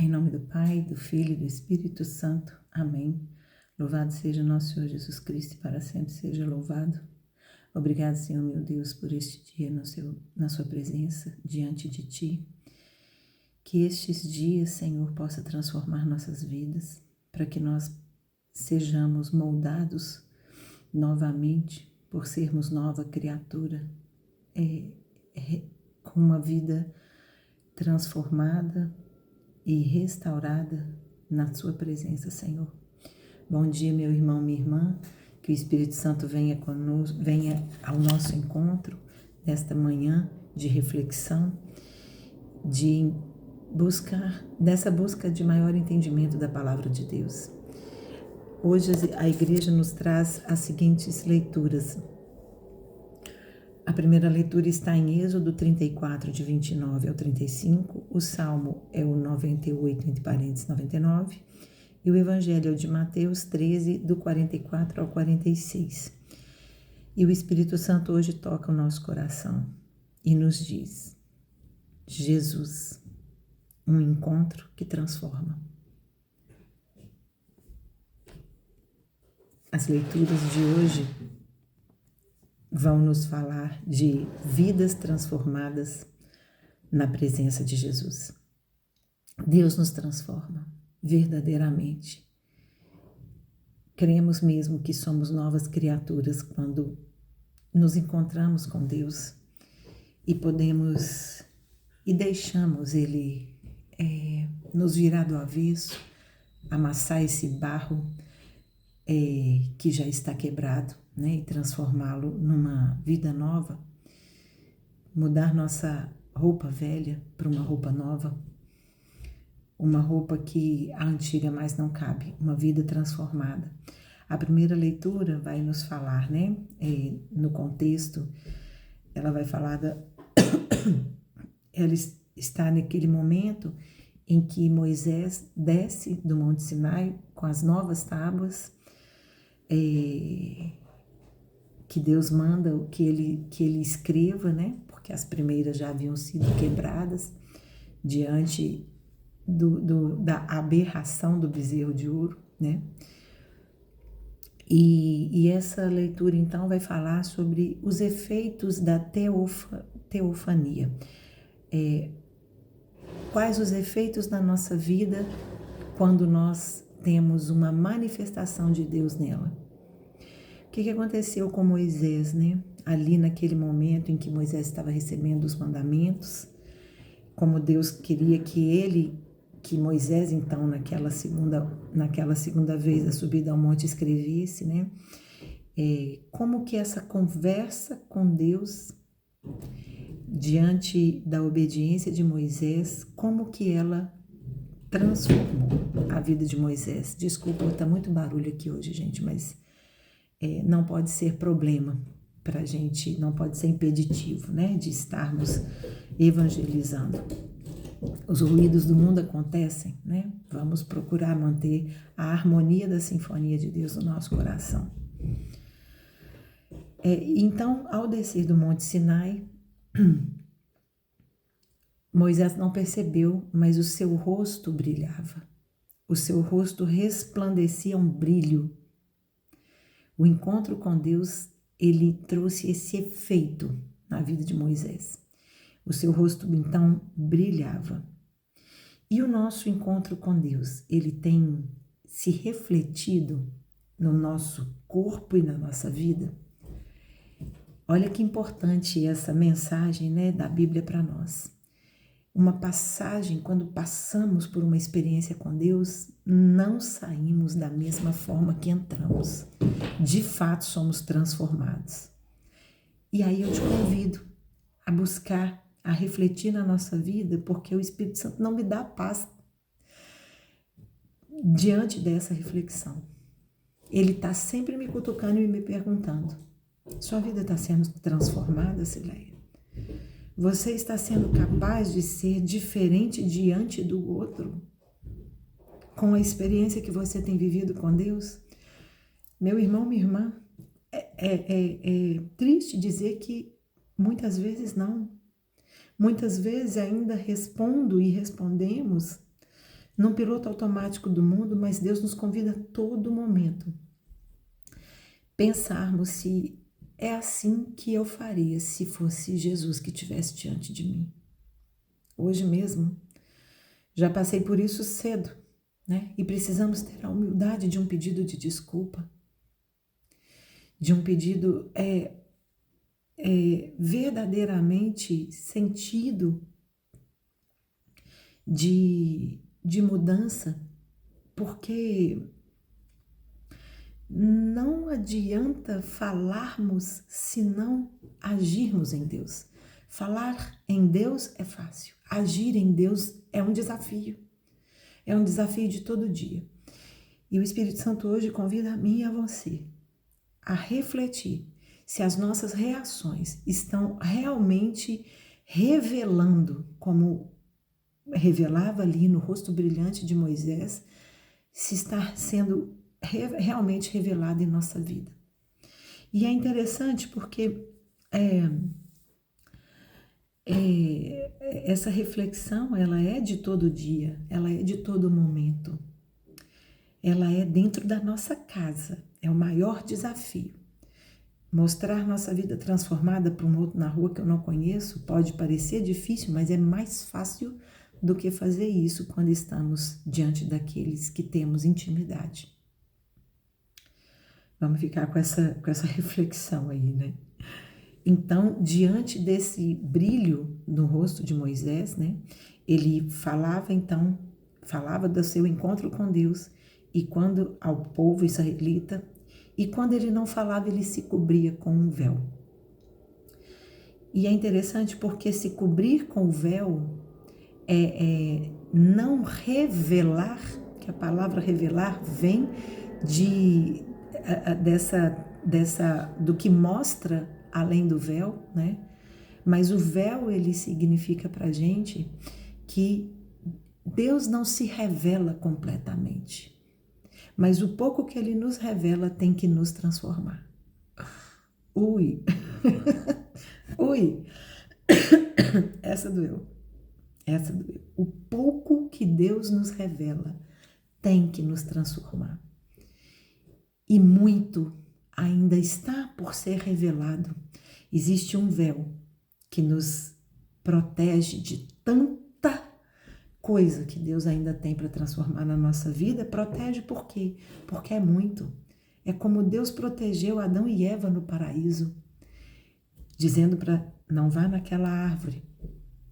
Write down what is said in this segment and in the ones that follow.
Em nome do Pai, do Filho e do Espírito Santo. Amém. Louvado seja nosso Senhor Jesus Cristo e para sempre seja louvado. Obrigado, Senhor meu Deus, por este dia na sua presença, diante de Ti. Que estes dias, Senhor, possa transformar nossas vidas, para que nós sejamos moldados novamente, por sermos nova criatura, com uma vida transformada e restaurada na sua presença, Senhor. Bom dia, meu irmão, minha irmã, que o Espírito Santo venha conosco, venha ao nosso encontro nesta manhã de reflexão, dessa busca de maior entendimento da palavra de Deus. Hoje a igreja nos traz as seguintes leituras. A primeira leitura está em Êxodo 34, de 29 ao 35, o Salmo é o 98, entre parênteses 99, e o Evangelho é o de Mateus 13, do 44 ao 46. E o Espírito Santo hoje toca o nosso coração e nos diz: Jesus, um encontro que transforma. As leituras de hoje vão nos falar de vidas transformadas na presença de Jesus. Deus nos transforma verdadeiramente. Cremos mesmo que somos novas criaturas quando nos encontramos com Deus e deixamos Ele nos virar do avesso, amassar esse barro que já está quebrado, né, e transformá-lo numa vida nova, mudar nossa roupa velha para uma roupa nova, uma roupa que a antiga mais não cabe, uma vida transformada. A primeira leitura vai nos falar, né, no contexto, ela vai falar ela está naquele momento em que Moisés desce do Monte Sinai com as novas tábuas, que Deus manda que ele escreva, né? Porque as primeiras já haviam sido quebradas diante da aberração do bezerro de ouro, né? E essa leitura, então, vai falar sobre os efeitos da teofania. Quais os efeitos na nossa vida quando nós temos uma manifestação de Deus nela? O que aconteceu com Moisés, né? Ali naquele momento em que Moisés estava recebendo os mandamentos, como Deus queria que Moisés, então, naquela segunda vez a subida ao monte escrevesse, né? Como que essa conversa com Deus, diante da obediência de Moisés, como que ela transformou a vida de Moisés. Desculpa, tá muito barulho aqui hoje, gente, mas não pode ser problema para a gente, não pode ser impeditivo, né, de estarmos evangelizando. Os ruídos do mundo acontecem, né? Vamos procurar manter a harmonia da sinfonia de Deus no nosso coração. Então, ao descer do Monte Sinai, Moisés não percebeu, mas o seu rosto brilhava. O seu rosto resplandecia um brilho. O encontro com Deus, ele trouxe esse efeito na vida de Moisés. O seu rosto, então, brilhava. E o nosso encontro com Deus, ele tem se refletido no nosso corpo e na nossa vida? Olha que importante essa mensagem, né, da Bíblia para nós. Uma passagem, quando passamos por uma experiência com Deus, não saímos da mesma forma que entramos. De fato, somos transformados. E aí eu te convido a buscar, a refletir na nossa vida, porque o Espírito Santo não me dá paz diante dessa reflexão. Ele está sempre me cutucando e me perguntando: sua vida está sendo transformada, Cileia? Você está sendo capaz de ser diferente diante do outro? Com a experiência que você tem vivido com Deus? Meu irmão, minha irmã, é triste dizer que muitas vezes não. Muitas vezes ainda respondo e respondemos num piloto automático do mundo, mas Deus nos convida a todo momento pensarmos se é assim que eu faria se fosse Jesus que estivesse diante de mim. Hoje mesmo, já passei por isso cedo, né? E precisamos ter a humildade de um pedido de desculpa, de um pedido verdadeiramente sentido de mudança, porque não adianta falarmos se não agirmos em Deus. Falar em Deus é fácil, agir em Deus é um desafio de todo dia. E o Espírito Santo hoje convida a mim e a você a refletir se as nossas reações estão realmente revelando, como revelava ali no rosto brilhante de Moisés, se está sendo realmente revelado em nossa vida. E é interessante porque essa reflexão, ela é de todo dia, ela é de todo momento. Ela é dentro da nossa casa, é o maior desafio. Mostrar nossa vida transformada para um outro na rua que eu não conheço pode parecer difícil, mas é mais fácil do que fazer isso quando estamos diante daqueles que temos intimidade. Vamos ficar com essa reflexão aí, né? Então, diante desse brilho no rosto de Moisés, né? Ele falava do seu encontro com Deus, e quando ao povo israelita, e quando ele não falava, ele se cobria com um véu. E é interessante porque se cobrir com o véu é não revelar, que a palavra revelar vem do que mostra além do véu, né? Mas o véu, ele significa pra gente que Deus não se revela completamente, mas o pouco que ele nos revela tem que nos transformar. Ui! Ui! Essa doeu. O pouco que Deus nos revela tem que nos transformar. E muito ainda está por ser revelado. Existe um véu que nos protege de tanta coisa que Deus ainda tem para transformar na nossa vida. Protege por quê? Porque é muito. É como Deus protegeu Adão e Eva no paraíso, dizendo para não vá naquela árvore,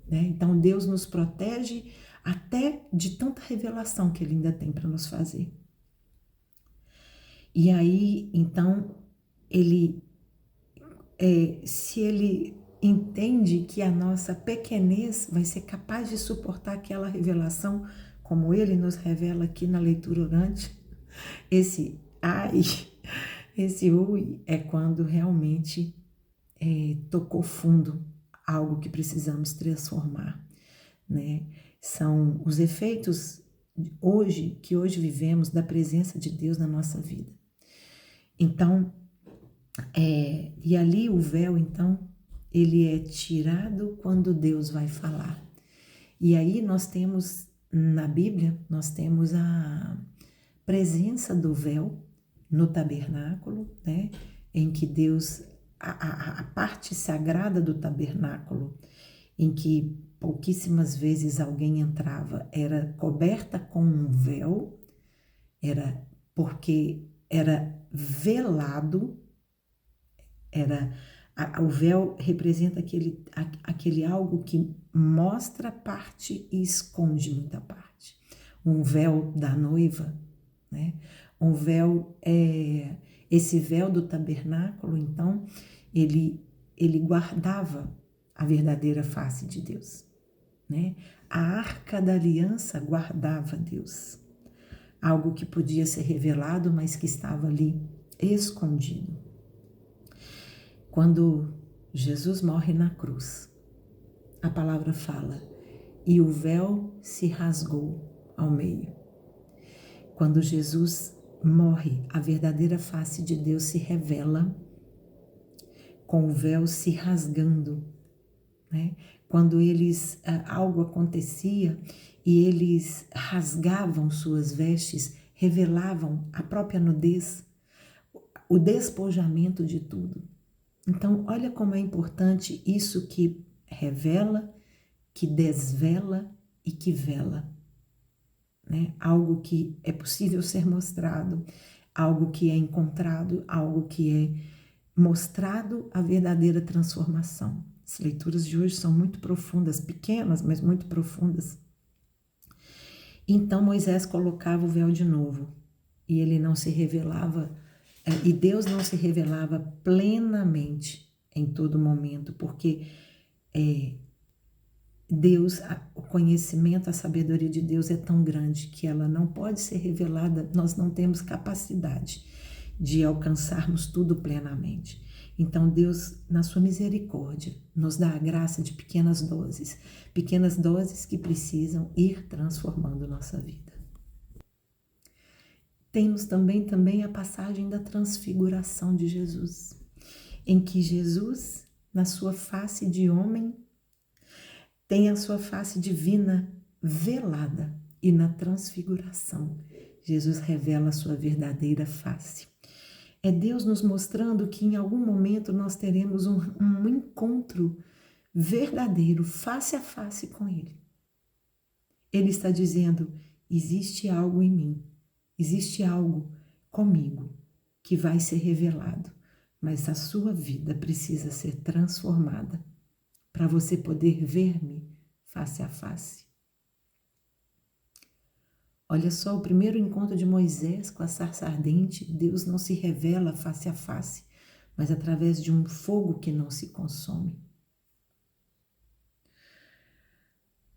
né? Então Deus nos protege até de tanta revelação que Ele ainda tem para nos fazer. E aí, então, se Ele entende que a nossa pequenez vai ser capaz de suportar aquela revelação, como Ele nos revela aqui na leitura orante, esse ai, esse ui é quando realmente tocou fundo algo que precisamos transformar, né? São os efeitos que hoje vivemos da presença de Deus na nossa vida. Então, e ali o véu, então, ele é tirado quando Deus vai falar. E aí nós temos, na Bíblia, nós temos a presença do véu no tabernáculo, né? Em que Deus, a parte sagrada do tabernáculo, em que pouquíssimas vezes alguém entrava, era coberta com um véu, porque era velado, o véu representa aquele algo que mostra parte e esconde muita parte. Um véu da noiva, né? Um véu, esse véu do tabernáculo, então, ele guardava a verdadeira face de Deus, né? A arca da aliança guardava Deus, algo que podia ser revelado, mas que estava ali escondido. Quando Jesus morre na cruz, a palavra fala, e o véu se rasgou ao meio. Quando Jesus morre, a verdadeira face de Deus se revela com o véu se rasgando, né? quando eles algo acontecia e eles rasgavam suas vestes, revelavam a própria nudez, o despojamento de tudo. Então, olha como é importante isso que revela, que desvela e que vela, né? Algo que é possível ser mostrado, algo que é encontrado, algo que é mostrado a verdadeira transformação. As leituras de hoje são muito profundas, pequenas, mas muito profundas. Então Moisés colocava o véu de novo e ele não se revelava, e Deus não se revelava plenamente em todo momento, porque Deus, o conhecimento, a sabedoria de Deus é tão grande que ela não pode ser revelada, nós não temos capacidade de alcançarmos tudo plenamente. Então Deus, na sua misericórdia, nos dá a graça de pequenas doses que precisam ir transformando nossa vida. Temos também a passagem da transfiguração de Jesus, em que Jesus, na sua face de homem, tem a sua face divina velada, e na transfiguração, Jesus revela a sua verdadeira face. É Deus nos mostrando que em algum momento nós teremos um encontro verdadeiro, face a face com Ele. Ele está dizendo, existe algo em mim, existe algo comigo que vai ser revelado, mas a sua vida precisa ser transformada para você poder ver-me face a face. Olha só, o primeiro encontro de Moisés com a sarça ardente, Deus não se revela face a face, mas através de um fogo que não se consome.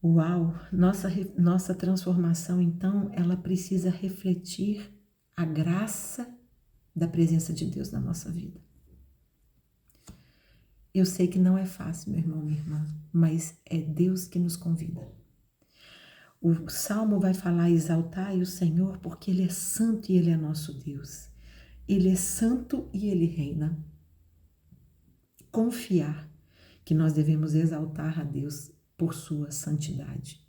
Uau! Nossa transformação, então, ela precisa refletir a graça da presença de Deus na nossa vida. Eu sei que não é fácil, meu irmão, minha irmã, mas é Deus que nos convida. O Salmo vai falar, exaltai o Senhor, porque Ele é santo e Ele é nosso Deus. Ele é santo e Ele reina. Confiar que nós devemos exaltar a Deus por sua santidade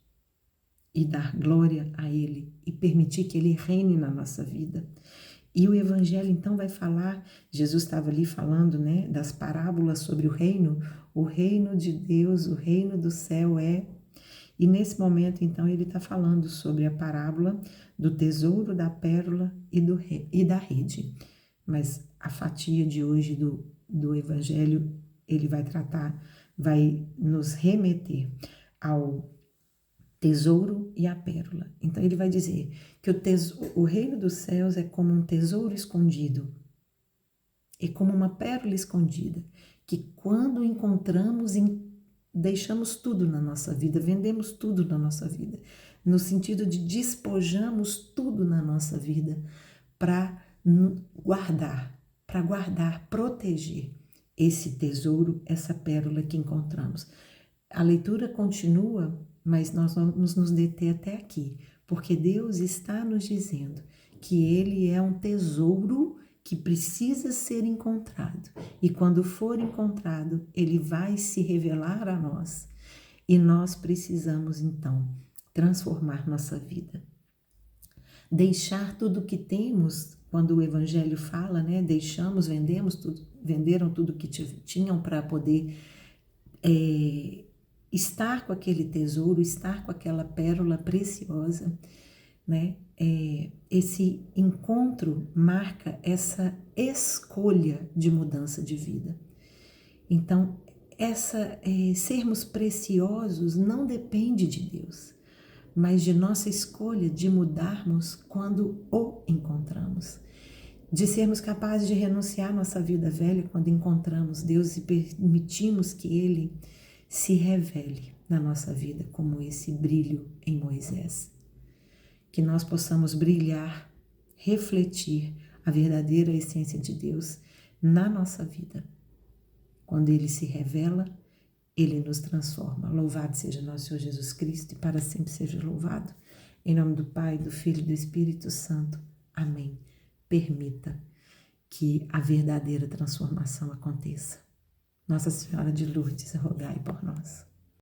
e dar glória a Ele e permitir que Ele reine na nossa vida. E o Evangelho então vai falar, Jesus estava ali falando, né, das parábolas sobre o reino de Deus, o reino do céu é. E nesse momento então ele está falando sobre a parábola do tesouro, da pérola e da rede. Mas a fatia de hoje do Evangelho ele vai tratar, vai nos remeter ao tesouro e a pérola. Então ele vai dizer que o reino dos céus é como um tesouro escondido, é como uma pérola escondida, que quando encontramos, deixamos tudo na nossa vida, vendemos tudo na nossa vida, no sentido de despojamos tudo na nossa vida para guardar, proteger esse tesouro, essa pérola que encontramos. A leitura continua, mas nós vamos nos deter até aqui, porque Deus está nos dizendo que Ele é um tesouro que precisa ser encontrado. E quando for encontrado, Ele vai se revelar a nós. E nós precisamos, então, transformar nossa vida. Deixar tudo o que temos, quando o Evangelho fala, né? Venderam tudo que tinham para poder estar com aquele tesouro, estar com aquela pérola preciosa, né? Esse encontro marca essa escolha de mudança de vida. Então, sermos preciosos não depende de Deus, mas de nossa escolha de mudarmos quando o encontramos. De sermos capazes de renunciar à nossa vida velha quando encontramos Deus e permitimos que Ele se revele na nossa vida como esse brilho em Moisés. Que nós possamos brilhar, refletir a verdadeira essência de Deus na nossa vida. Quando Ele se revela, Ele nos transforma. Louvado seja nosso Senhor Jesus Cristo e para sempre seja louvado. Em nome do Pai, do Filho e do Espírito Santo. Amém. Permita que a verdadeira transformação aconteça. Nossa Senhora de Lourdes, rogai por nós.